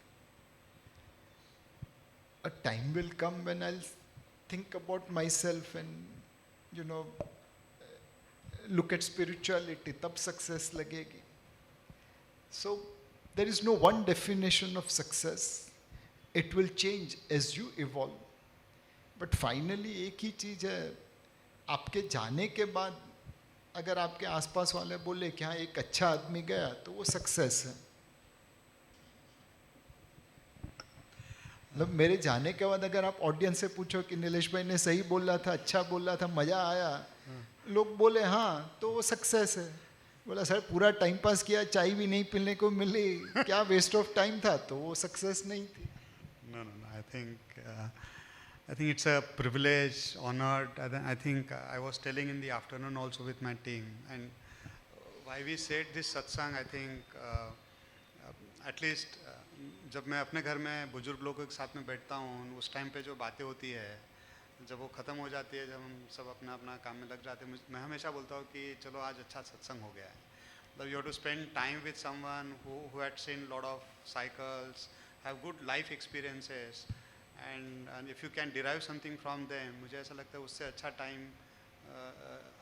A time will come when I'll think about myself and look at spirituality, तब सक्सेस लगेगी। So there is no one definition of success. It will change as you evolve. But finally एक ही चीज़ है, आपके जाने के बाद अगर आपके आसपास वाले बोले कि हाँ एक अच्छा आदमी गया, तो वो सक्सेस है। मतलब मेरे जाने के बाद अगर आप ऑडियंस से पूछो कि नीलेश भाई ने सही बोला था, अच्छा बोला था, मज़ा आया, लोग बोले हाँ, तो वो सक्सेस है। बोला सर पूरा टाइम पास किया, चाय भी नहीं पीने को मिली, क्या वेस्ट ऑफ टाइम था, तो वो सक्सेस नहीं थी। No, no, no. I think it's a privilege, honored. I think I was telling in the afternoon also with my team, and why we said this satsang. I think at least जब मैं अपने घर में बुजुर्ग लोगों के साथ में बैठता हूँ, उस टाइम पे जो बातें होती है, जब वो ख़त्म हो जाती है, जब हम सब अपना अपना काम में लग जाते हैं, मैं हमेशा बोलता हूँ कि चलो आज अच्छा सत्संग हो गया है. Like you have to spend time with someone who had seen a lot of cycles, have good life experiences, and if you can derive something from them, मुझे ऐसा लगता है उससे अच्छा टाइम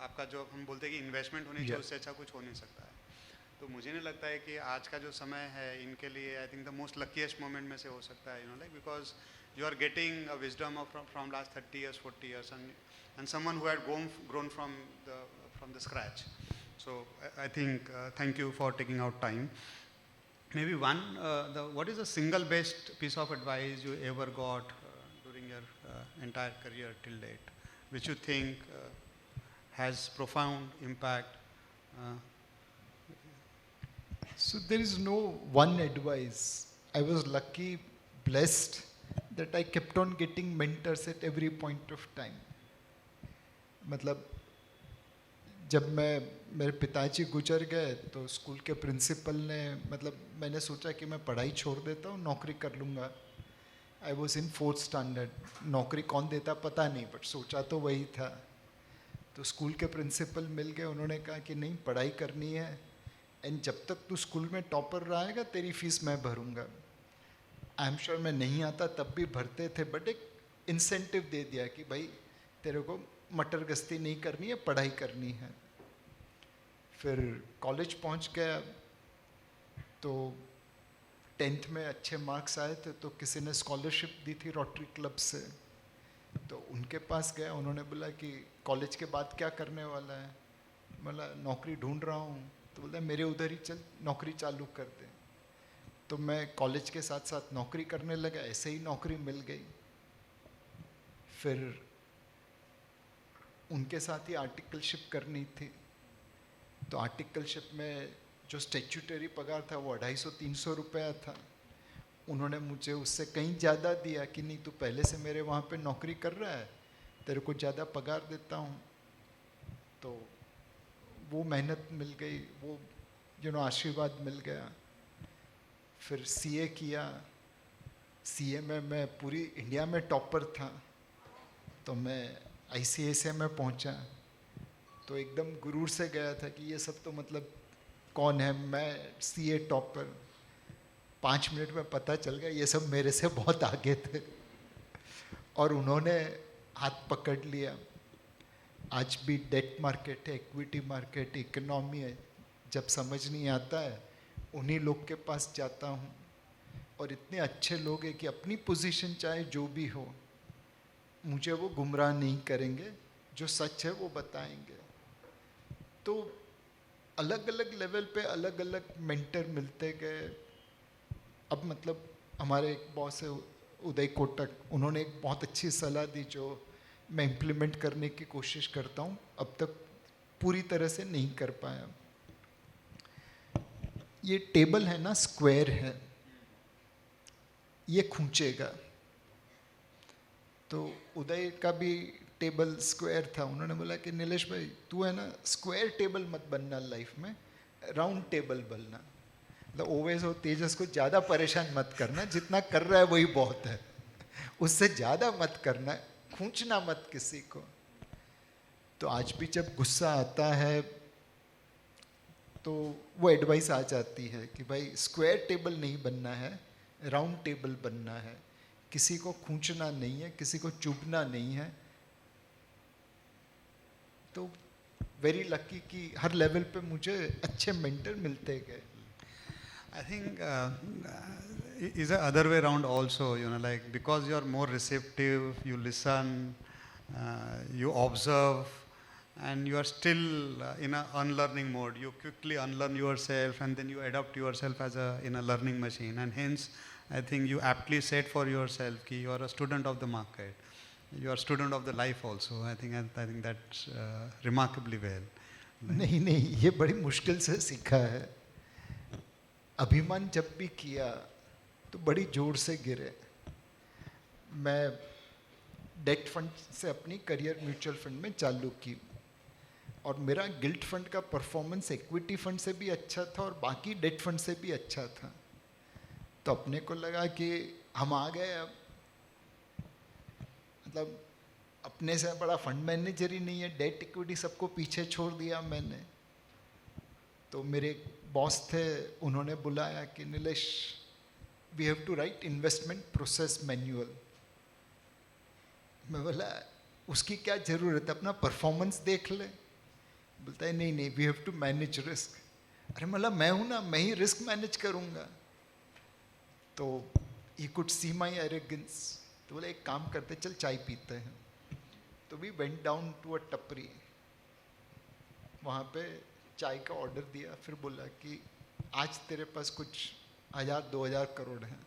आपका जो हम बोलते हैं कि इन्वेस्टमेंट होनी चाहिए, उससे अच्छा कुछ हो नहीं सकता है. तो मुझे नहीं लगता है कि आज का जो समय है इनके लिए I think the most luckiest moment में से हो सकता है, like because you are getting a wisdom from last 30 years, 40 years, and someone who had grown from the scratch. So I think thank you for taking out time. Maybe what is the single best piece of advice you ever got during your entire career till date, which you think has profound impact? So there is no one advice. I was lucky, blessed that I kept on getting mentors at every point of time. मतलब जब मेरे पिताजी गुजर गए तो स्कूल के प्रिंसिपल ने, मतलब मैंने सोचा कि मैं पढ़ाई छोड़ देता हूँ, नौकरी कर लूँगा. I was in 4th standard. नौकरी कौन देता पता नहीं, बट सोचा तो वही था. तो स्कूल के प्रिंसिपल मिल गए, उन्होंने कहा कि नहीं, पढ़ाई करनी है, एंड जब तक तू स्कूल में टॉपर रहेगा तेरी फीस मैं भरूँगा. आई एम श्योर मैं नहीं आता तब भी भरते थे, बट एक इंसेंटिव दे दिया कि भाई तेरे को मटर गश्ती नहीं करनी है, पढ़ाई करनी है. फिर कॉलेज पहुंच गया तो 10th में अच्छे मार्क्स आए थे, तो किसी ने स्कॉलरशिप दी थी रोटरी क्लब से, तो उनके पास गया. उन्होंने बोला कि कॉलेज के बाद क्या करने वाला है. बोला नौकरी ढूंढ रहा हूँ. तो बोला मेरे उधर ही चल, नौकरी चालू कर दे. तो मैं कॉलेज के साथ साथ नौकरी करने लगा. ऐसे ही नौकरी मिल गई. फिर उनके साथ ही आर्टिकलशिप करनी थी. तो आर्टिकलशिप में जो स्टैट्यूटरी पगार था वो 250-300 रुपया था. उन्होंने मुझे उससे कहीं ज़्यादा दिया कि नहीं, तू पहले से मेरे वहाँ पे नौकरी कर रहा है, तेरे को ज़्यादा पगार देता हूँ. तो वो मेहनत मिल गई, वो आशीर्वाद मिल गया. फिर सीए किया. सीए में मैं पूरी इंडिया में टॉपर था. तो मैं ICSI में पहुंचा तो एकदम गुरूर से गया था कि ये सब तो मतलब कौन है, मैं सीए टॉपर. 5 मिनट में पता चल गया ये सब मेरे से बहुत आगे थे. और उन्होंने हाथ पकड़ लिया. आज भी डेट मार्केट है, इक्विटी मार्केट, इकोनॉमी है, जब समझ नहीं आता है उन्हीं लोग के पास जाता हूँ. और इतने अच्छे लोग हैं कि अपनी पोजीशन चाहे जो भी हो, मुझे वो गुमराह नहीं करेंगे, जो सच है वो बताएंगे. तो अलग अलग लेवल पे अलग अलग मेंटर मिलते गए. अब मतलब हमारे एक बॉस है उदय कोटक, उन्होंने एक बहुत अच्छी सलाह दी जो मैं इम्प्लीमेंट करने की कोशिश करता हूँ. अब तक पूरी तरह से नहीं कर पाया. ये टेबल है ना, स्क्वायर है, ये खूंचेगा. तो उदय का भी टेबल स्क्वायर था. उन्होंने बोला कि नीलेश भाई तू है ना, स्क्वायर टेबल मत बनना लाइफ में, राउंड टेबल बनना. मतलब ओवेस और तेजस को ज़्यादा परेशान मत करना, जितना कर रहा है वही बहुत है, उससे ज़्यादा मत करना, खूंचना मत किसी को. तो आज भी जब गुस्सा आता है तो वो एडवाइस आ जाती है कि भाई स्क्वायर टेबल नहीं बनना है, राउंड टेबल बनना है. किसी को खूंचना नहीं है, किसी को चुभना नहीं है. तो वेरी लकी कि हर लेवल पे मुझे अच्छे मेंटर मिलते गए. I think is the other way around also, like because you are more receptive, you listen, you observe, and you are still in a unlearning mode. You quickly unlearn yourself and then you adapt yourself in a learning machine. And hence, I think you aptly said for yourself that you are a student of the market. You are a student of the life also. I think that's remarkably well. नहीं, ये बड़ी मुश्किल से सीखा है. अभिमान जब भी किया तो बड़ी जोर से गिरे. मैं डेट फंड से अपनी करियर म्यूचुअल फंड में चालू की और मेरा गिल्ट फंड का परफॉर्मेंस इक्विटी फंड से भी अच्छा था और बाकी डेट फंड से भी अच्छा था। तो अपने को लगा कि हम आ गए अब, मतलब अपने से बड़ा फंड मैनेजर ही नहीं है, डेट इक्विटी सबको पीछे छोड़ दिया मैंने। तो मेरे बॉस थे, उन्होंने बुलाया कि Nilesh we have to write investment process manual. मैं बोला उसकी क्या ज़रूरत है, अपना परफॉर्मेंस देख ले। बोलता है नहीं नहीं we have to manage risk. अरे मतलब मैं हूँ ना, मैं ही रिस्क मैनेज करूँगा। तो he could see my arrogance. तो बोला एक काम करते, चल चाय पीते हैं। तो we went down to a टपरी, वहाँ पे चाय का ऑर्डर दिया, फिर बोला कि आज तेरे पास कुछ 1000-2000 करोड़ हैं,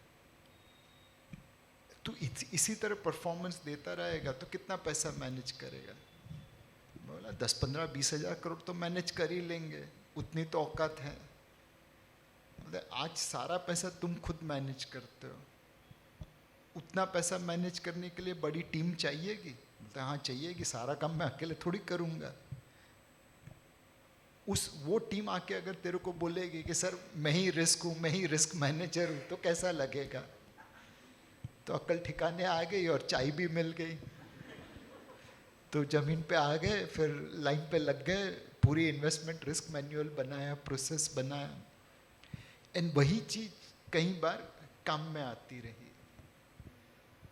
तू इसी तरह परफॉर्मेंस देता रहेगा तो कितना पैसा मैनेज करेगा। बोला 10-15-20 हज़ार करोड़ तो मैनेज कर ही लेंगे, उतनी तो औकात है। मतलब आज सारा पैसा तुम खुद मैनेज करते हो, उतना पैसा मैनेज करने के लिए बड़ी टीम चाहिएगी। बोलता हाँ चाहिएगी, सारा काम मैं अकेले थोड़ी करूँगा। वो टीम आके अगर तेरे को बोलेगी कि सर मैं ही रिस्क हूँ, मैं ही रिस्क मैनेजर हूँ, तो कैसा लगेगा। तो अक्ल ठिकाने आ गई और चाय भी मिल गई। तो ज़मीन पे आ गए, फिर लाइन पे लग गए, पूरी इन्वेस्टमेंट रिस्क मैनुअल बनाया, प्रोसेस बनाया। एंड वही चीज़ कई बार काम में आती रही।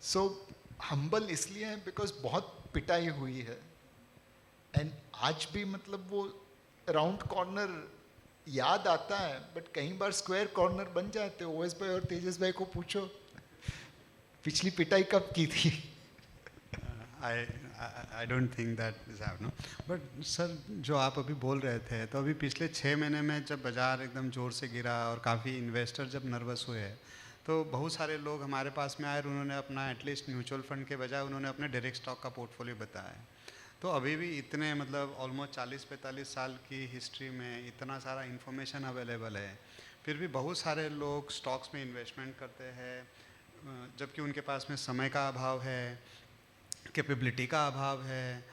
सो हम्बल इसलिए है बिकॉज बहुत पिटाई हुई है। एंड आज भी मतलब वो राउंड कॉर्नर याद आता है, बट कई बार स्क्वायर कॉर्नर बन जाते। ओएस भाई और तेजस भाई को पूछो पिछली पिटाई कब की थी। I don't think that is have no. But sir जो आप अभी बोल रहे थे, तो अभी पिछले 6 महीने में जब बाज़ार एकदम ज़ोर से गिरा और काफ़ी इन्वेस्टर जब नर्वस हुए, तो बहुत सारे लोग हमारे पास में आए और उन्होंने अपना एटलीस्ट म्यूचुअल फंड के बजाय उन्होंने अपने डायरेक्ट स्टॉक का पोर्टफोलियो बताया। तो अभी भी इतने मतलब ऑलमोस्ट 40-45 साल की हिस्ट्री में इतना सारा इन्फॉर्मेशन अवेलेबल है, फिर भी बहुत सारे लोग स्टॉक्स में इन्वेस्टमेंट करते हैं, जबकि उनके पास में समय का अभाव है, कैपेबिलिटी का अभाव है,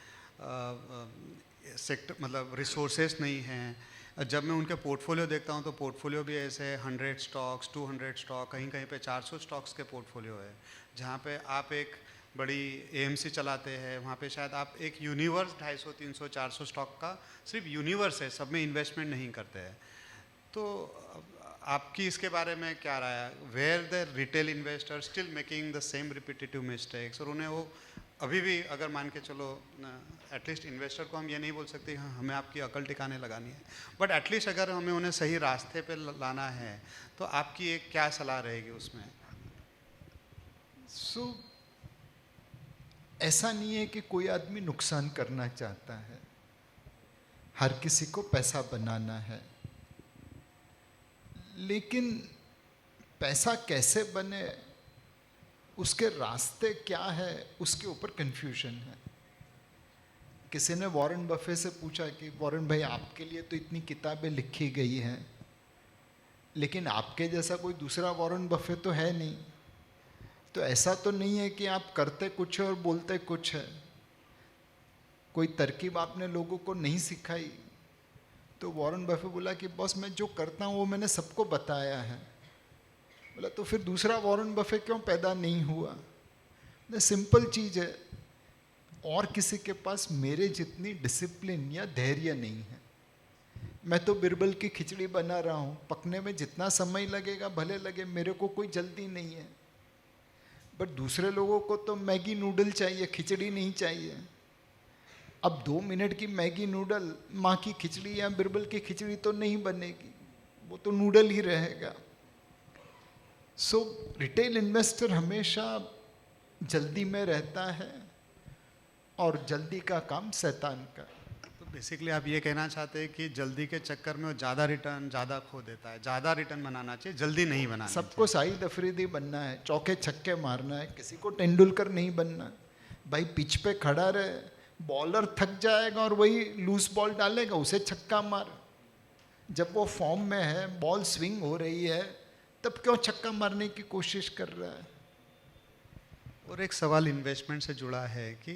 सेक्टर मतलब रिसोर्सेस नहीं हैं। जब मैं उनके पोर्टफोलियो देखता हूँ तो पोर्टफोलियो भी ऐसे 100 स्टॉक्स, 200 स्टॉक, कहीं कहीं पे 400 स्टॉक्स के पोर्टफोलियो है, जहाँ पे आप एक बड़ी एएमसी चलाते हैं, वहाँ पे शायद आप एक यूनिवर्स 250, 300, 400 स्टॉक का सिर्फ यूनिवर्स है, सब में इन्वेस्टमेंट नहीं करते हैं। तो आपकी इसके बारे में क्या राय है? Where the retail investor still making the same repetitive mistakes, और उन्हें वो अभी भी अगर मान के चलो एटलीस्ट इन्वेस्टर को हम ये नहीं बोल सकते हाँ हमें आपकी अकल टिकाने लगानी है, बट एटलीस्ट अगर हमें उन्हें सही रास्ते पे लाना है तो आपकी एक क्या सलाह रहेगी उसमें? सो ऐसा नहीं है कि कोई आदमी नुकसान करना चाहता है, हर किसी को पैसा बनाना है, लेकिन पैसा कैसे बने, उसके रास्ते क्या है, उसके ऊपर कंफ्यूजन है। किसी ने वॉरेन बफे से पूछा कि वॉरेन भाई आपके लिए तो इतनी किताबें लिखी गई हैं, लेकिन आपके जैसा कोई दूसरा वॉरेन बफे तो है नहीं, तो ऐसा तो नहीं है कि आप करते कुछ है और बोलते कुछ है, कोई तरकीब आपने लोगों को नहीं सिखाई। तो वॉरेन बफे बोला कि बॉस मैं जो करता हूँ वो मैंने सबको बताया है। बोला तो फिर दूसरा वॉरेन बफे क्यों पैदा नहीं हुआ? सिंपल चीज़ है, और किसी के पास मेरे जितनी डिसिप्लिन या धैर्य नहीं है। मैं तो बिरबल की खिचड़ी बना रहा हूँ, पकने में जितना समय लगेगा भले लगे, मेरे को कोई जल्दी नहीं है, बट दूसरे लोगों को तो मैगी नूडल चाहिए, खिचड़ी नहीं चाहिए। अब 2 मिनट की मैगी नूडल माँ की खिचड़ी या बिरबल की खिचड़ी तो नहीं बनेगी, वो तो नूडल ही रहेगा। सो रिटेल इन्वेस्टर हमेशा जल्दी में रहता है और जल्दी का काम शैतान का। तो बेसिकली आप ये कहना चाहते हैं कि जल्दी के चक्कर में वो ज़्यादा रिटर्न ज़्यादा खो देता है, ज़्यादा रिटर्न बनाना चाहिए, जल्दी नहीं बनाना चाहिए। सबको शाहिद अफरीदी बनना है, चौके छक्के मारना है, किसी को तेंदुलकर नहीं बनना। भाई पिच पे खड़ा रहे, बॉलर थक जाएगा और वही लूज बॉल डालेगा, उसे छक्का मार। जब वो फॉर्म में है, बॉल स्विंग हो रही है, तब क्यों छक्का मारने की कोशिश कर रहा है? और एक सवाल इन्वेस्टमेंट से जुड़ा है कि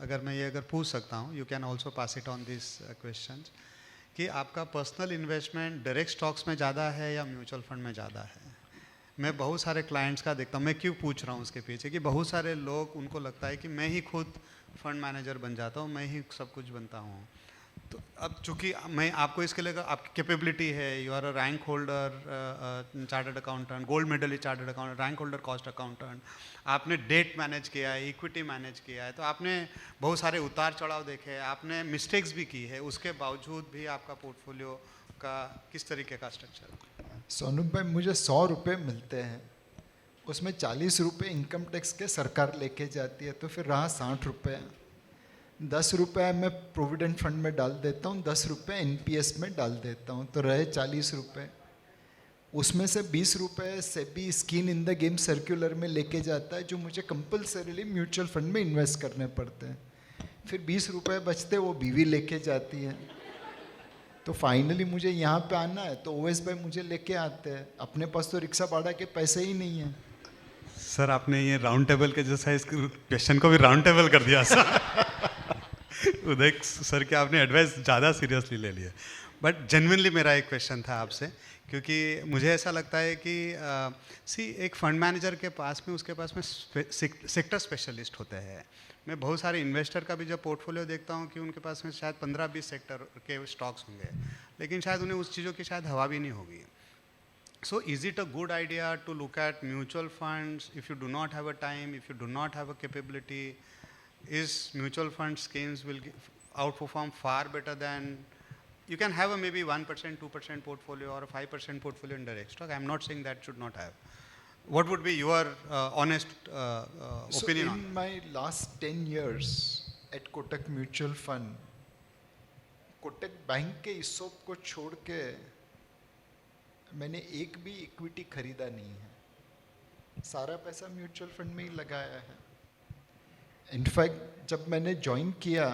अगर मैं ये अगर पूछ सकता हूँ, you can also pass it on this question, कि आपका पर्सनल इन्वेस्टमेंट डायरेक्ट स्टॉक्स में ज़्यादा है या म्यूचुअल फंड में ज़्यादा है? मैं बहुत सारे क्लाइंट्स का देखता हूँ, मैं क्यों पूछ रहा हूँ उसके पीछे कि बहुत सारे लोग, उनको लगता है कि मैं ही खुद फंड मैनेजर बन जाता हूँ, मैं ही सब कुछ बनता हूँ। तो अब चूंकि मैं आपको इसके लिए, आपकी कैपेबिलिटी है, you are a rank holder chartered accountant, gold medallist chartered accountant, rank holder cost accountant, आपने डेट मैनेज किया है, इक्विटी मैनेज किया है, तो आपने बहुत सारे उतार चढ़ाव देखे हैं, आपने मिस्टेक्स भी की है, उसके बावजूद भी आपका पोर्टफोलियो का किस तरीके का स्ट्रक्चर है? सोनू भाई, मुझे 100 रुपये मिलते हैं, उसमें 40 रुपये इनकम टैक्स के सरकार लेके जाती है, तो फिर रहा 60 रुपये। 10 रुपये मैं प्रोविडेंट फंड में डाल देता हूँ, 10 रुपये एनपीएस में डाल देता हूँ, तो रहे 40 रुपये। उसमें से 20 रुपये से भी skin in the game circular में लेके जाता है, जो मुझे कंपलसरीली म्यूचुअल फंड में इन्वेस्ट करने पड़ते हैं। फिर 20 रुपये बचते, वो बीवी लेके जाती है। तो फाइनली मुझे यहाँ पे आना है, तो ओएस भाई मुझे लेके आते हैं, अपने पास तो रिक्शा भाड़ा के पैसे ही नहीं है। सर, आपने ये राउंड टेबल के जैसा इस क्वेश्चन को भी राउंड टेबल कर दिया सर। उदय सर के आपने एडवाइस ज़्यादा सीरियसली ले लिया। बट जेन्युइनली मेरा एक क्वेश्चन था आपसे, क्योंकि मुझे ऐसा लगता है कि एक फंड मैनेजर के पास में, उसके पास में सेक्टर स्पेशलिस्ट होते हैं। मैं बहुत सारे इन्वेस्टर का भी जब पोर्टफोलियो देखता हूँ कि उनके पास में शायद 15-20 सेक्टर के स्टॉक्स होंगे, लेकिन शायद उन्हें उस चीज़ों की शायद हवा भी नहीं होगी। So is it a good idea to look at mutual funds if you do not have a time, if you do not have a capability? Is mutual fund schemes will outperform far better than, you can have a maybe 1%, 2% portfolio or a 5% portfolio in direct stock. I'm not saying that should not have. What would be your honest opinion on in my last 10 years at Kotak Mutual Fund, Kotak bank के हिस्सों को छोड़ के मैंने एक भी इक्विटी खरीदा नहीं है, सारा पैसा म्यूचुअल फंड में ही लगाया है। इनफैक्ट जब मैंने ज्वाइन किया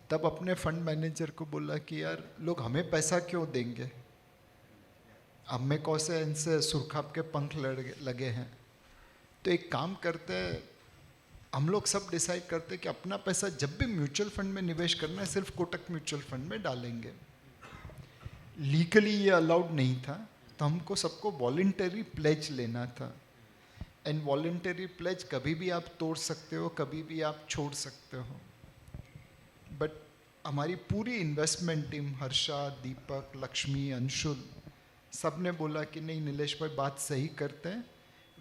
तब अपने फंड मैनेजर को बोला कि यार लोग हमें पैसा क्यों देंगे, हमें कौन से इनसे सुरखाब के पंख लगे हैं, तो एक काम करते हैं, हम लोग सब डिसाइड करते हैं कि अपना पैसा जब भी म्यूचुअल फंड में निवेश करना है सिर्फ कोटक म्यूचुअल फंड में डालेंगे। लीगली ये अलाउड नहीं था, तो हमको सबको वॉलंटरी प्लेज लेना था। एंड वॉलंटरी प्लेज कभी भी आप तोड़ सकते हो, कभी भी आप छोड़ सकते हो। बट हमारी पूरी इन्वेस्टमेंट टीम, हर्षा, दीपक, लक्ष्मी, अंशुल, सब ने बोला कि नहीं नीलेश भाई बात सही करते हैं,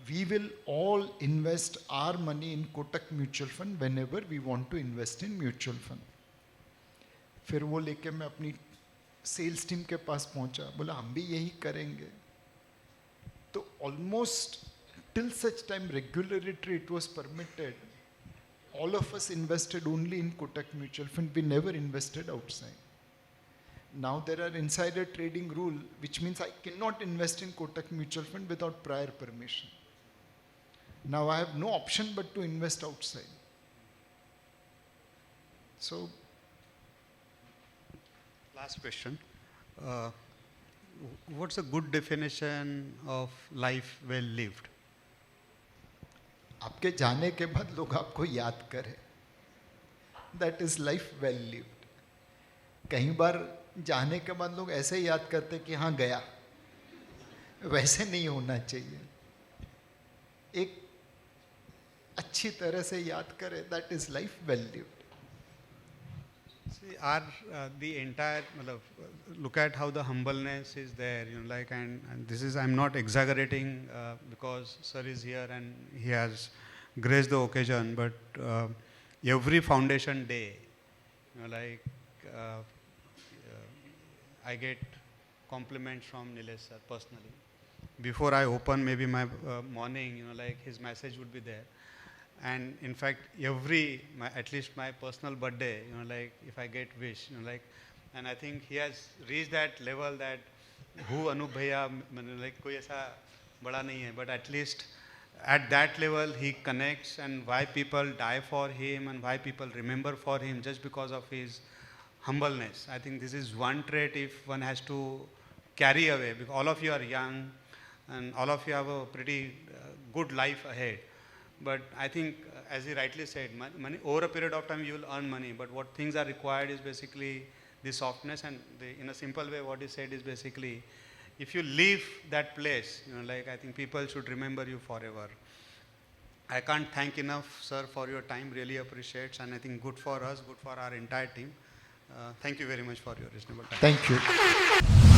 we will all invest our money in Kotak mutual fund whenever we want to invest in mutual fund. फिर वो लेके मैं अपनी सेल्स टीम के पास पहुंचा, बोला हम भी यही करेंगे। तो almost till such time regulatory it was permitted, all of us invested only in Kotak Mutual Fund. We never invested outside. Now there are insider trading rule, which means I cannot invest in Kotak Mutual Fund without prior permission. Now I have no option but to invest outside. So, last question. What's a good definition of life well lived? आपके जाने के बाद लोग आपको याद करें, that is life well lived. कई बार जाने के बाद लोग ऐसे याद करते कि हाँ गया, वैसे नहीं होना चाहिए। एक अच्छी तरह से याद करें, that is life well lived. See, the entire, look at how the humbleness is there, like, and this is, I'm not exaggerating because sir is here and he has graced the occasion, but every foundation day, I get compliments from Nilesh sir personally. Before I open maybe my morning, his message would be there. And in fact, at least my personal birthday, if I get wish, and I think he has reached that level that who Anup Bhaiya, कोई ऐसा बड़ा नहीं है, but at least at that level he connects, and why people die for him and why people remember for him just because of his humbleness. I think this is one trait if one has to carry away, because all of you are young and all of you have a pretty good life ahead. But I think, as he rightly said, money over a period of time you will earn money. But what things are required is basically the softness, and in a simple way, what he said is basically, if you leave that place, like I think people should remember you forever. I can't thank enough, sir, for your time. Really appreciates, and I think good for us, good for our entire team. Thank you very much for your reasonable time. Thank you.